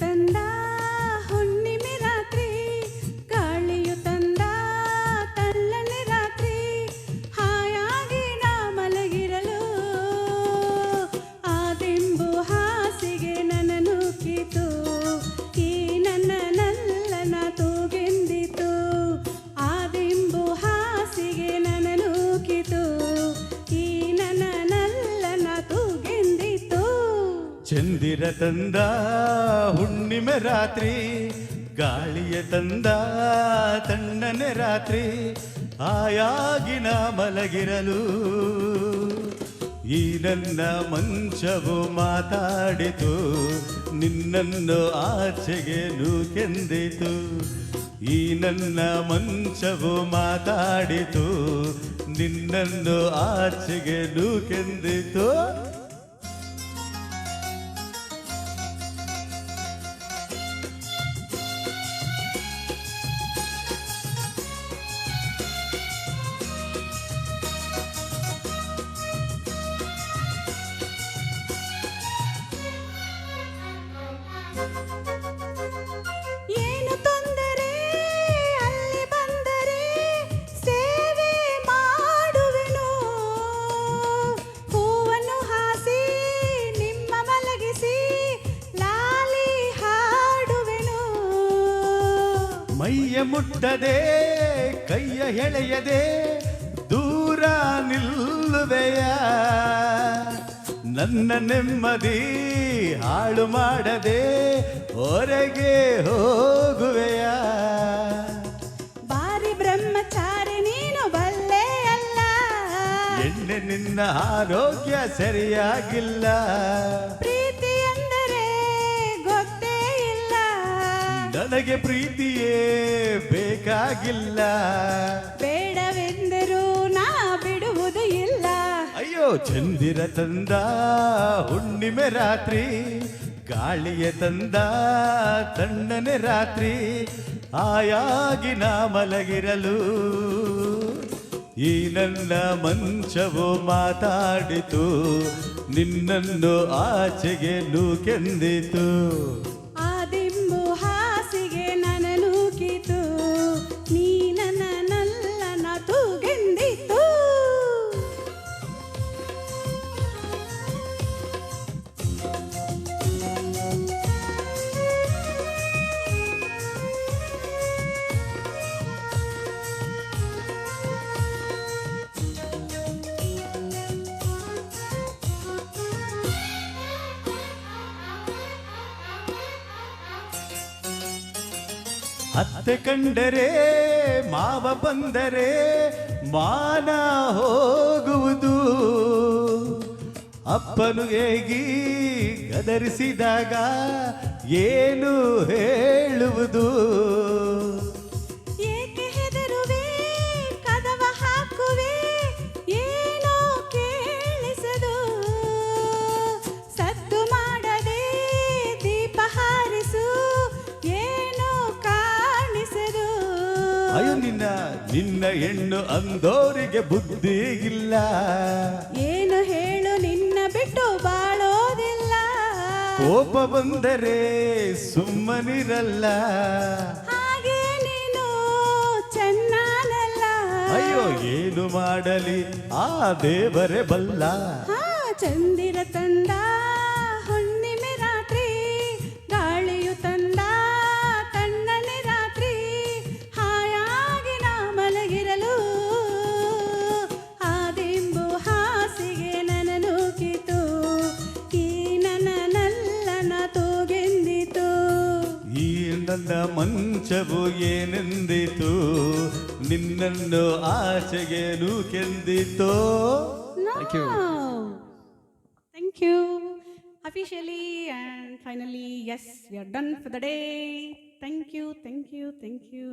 ತಂದ ಹುಣ್ಣಿಮೆ ರಾತ್ರಿ, ಗಾಳಿಯು ತಂದ ತಣ್ಣನೆ ರಾತ್ರಿ, ಹಾಯಾಗಿ ನಾ ಮಲಗಿರಲು ಆ ದಿಂಬು ಹಾಸಿಗೆ ನನ್ನ ನೂಕಿತು, ಈ ನನ್ನ ನಲ್ಲನ ತೂಗೆಂದಿತು. ಆ ದಿಂಬು ಹಾಸಿಗೆ ನನ್ನ ನೂಕಿತು, ಈ ನನ್ನ ನಲ್ಲನ ತೂಗೆಂದಿತು. ಚಂದಿರ ತಂದ ಹುಣ್ಣಿಮೆ ರಾತ್ರಿ, ಗಾಳಿಯ ತಂದ ತಣ್ಣನೆ ರಾತ್ರಿ, ಹಾಯಾಗಿ ನಾ ಮಲಗಿರಲು ಈ ನನ್ನ ಮಂಚವು ಮಾತಾಡಿತು, ನಿನ್ನನ್ನು ಆಚೆಗೆ ನೂಕೆಂದಿತು. ಈ ನನ್ನ ಮಂಚವು ಮಾತಾಡಿತು, ನಿನ್ನನ್ನು ಆಚೆಗೆ ನೂಕೆಂದಿತು. ಏನು ತೊಂದರೆ ಅಲ್ಲಿ ಬಂದರೆ ಸೇವೆ ಮಾಡುವೆನು, ಹೂವನ್ನು ಹಾಸಿ ನಿಮ್ಮ ಮಲಗಿಸಿ ಲಾಲಿ ಹಾಡುವೆನು. ಮೈಯ ಮುಟ್ಟದೆ ಕೈಯ ಎಳೆಯದೆ ದೂರ ನಿಲ್ಲುವೆಯ, ನನ್ನ ನೆಮ್ಮದಿ ಹಾಳು ಮಾಡದೆ ಹೊರಗೆ ಹೋಗುವೆಯ. ಬಾರಿ ಬ್ರಹ್ಮಚಾರಿ ನೀನು ಬಲ್ಲೆ ಅಲ್ಲ, ಎಣ್ಣೆ ನಿನ್ನ ಆರೋಗ್ಯ ಸರಿಯಾಗಿಲ್ಲ. ಪ್ರೀತಿ ಎಂದರೆ ಗೊತ್ತೇ ಇಲ್ಲ, ನನಗೆ ಪ್ರೀತಿಯೇ ಬೇಕಾಗಿಲ್ಲ. ಬೇಡವೆಂದರೂ ನಾ ಬಿಡುವುದು ಇಲ್ಲ. ಅಯ್ಯೋ ಚಂದಿರ ತಂದ ಹುಣ್ಣಿಮೆ ರಾತ್ರಿ, ಗಾಳಿಯ ತಂದ ತಣ್ಣನೆ ರಾತ್ರಿ, ಹಾಯಾಗಿ ನಾ ಮಲಗಿರಲು ಈ ನನ್ನ ಮಂಚವು ಮಾತಾಡಿತು, ನಿನ್ನನ್ನು ಆಚೆಗೆ ನೂಕೆಂದಿತು. ಆ ದಿಂಬು ಹಾಸಿಗೆ ನನ್ನ ನೂಕಿತು, ನೀ ನನ್ನ ನಲ್ಲನ ತೂಗೆಂದಿತು. ಅತ್ತೆ ಕಂಡರೆ ಮಾವ ಬಂದರೆ ಮಾನ ಹೋಗುವುದು, ಅಪ್ಪನು ಹೇಗಿ ಗದರಿಸಿದಾಗ ಏನು ಹೇಳುವುದು. ಏಕೆ ಹೆದರುವೆ ಕದವ ಹಾಕುವೆ ಏನೋ ಕೇಳಿಸದು, ಸದ್ದು ಮಾಡದೆ ದೀಪ ಹಾರಿಸು ಏನೋ ಕಾಣಿಸದು. ಅಯ್ಯೋ ನಿನ್ನ ಹೆಣ್ಣು ಅಂದೋರಿಗೆ ಬುದ್ಧಿ ಇಲ್ಲ. ಏನು ಹೇಳು ನಿನ್ನ ಬಿಟ್ಟು ಬಾಳೋದಿಲ್ಲ, ಕೋಪ ಬಂದರೆ ಸುಮ್ಮನಿರಲ್ಲ. ಹಾಗೆ ನೀನು ಚೆನ್ನಾನಲ್ಲ. ಅಯ್ಯೋ ಏನು ಮಾಡಲಿ ಆ ದೇವರೇ ಬಲ್ಲ. ಚಂದಿರ ತಂದ ಹುಣ್ಣಿಮೆ ರಾತ್ರಿ, ಗಾಳಿಯು ತಂದ ತಣ್ಣನೆ ರಾತ್ರಿ, ಹಾಯಾಗಿ ನಾ ಮಲಗಿರಲು ಆ ದಿಂಬು ಹಾಸಿಗೆ ನನ್ನ ನೂಕಿತು, ಈ ನನ್ನ ನಲ್ಲನ ತೂಗೆಂದಿತು. ಈ ನನ್ನ ಮಂಚವು ಏನೆಂದಿತು, ನಿನ್ನನ್ನು ಆಚೆಗೆ ನೂಕೆಂದಿತೋ. Thank you. Thank you. Officially and finally, yes, we are done for the day. Thank you, thank you, thank you.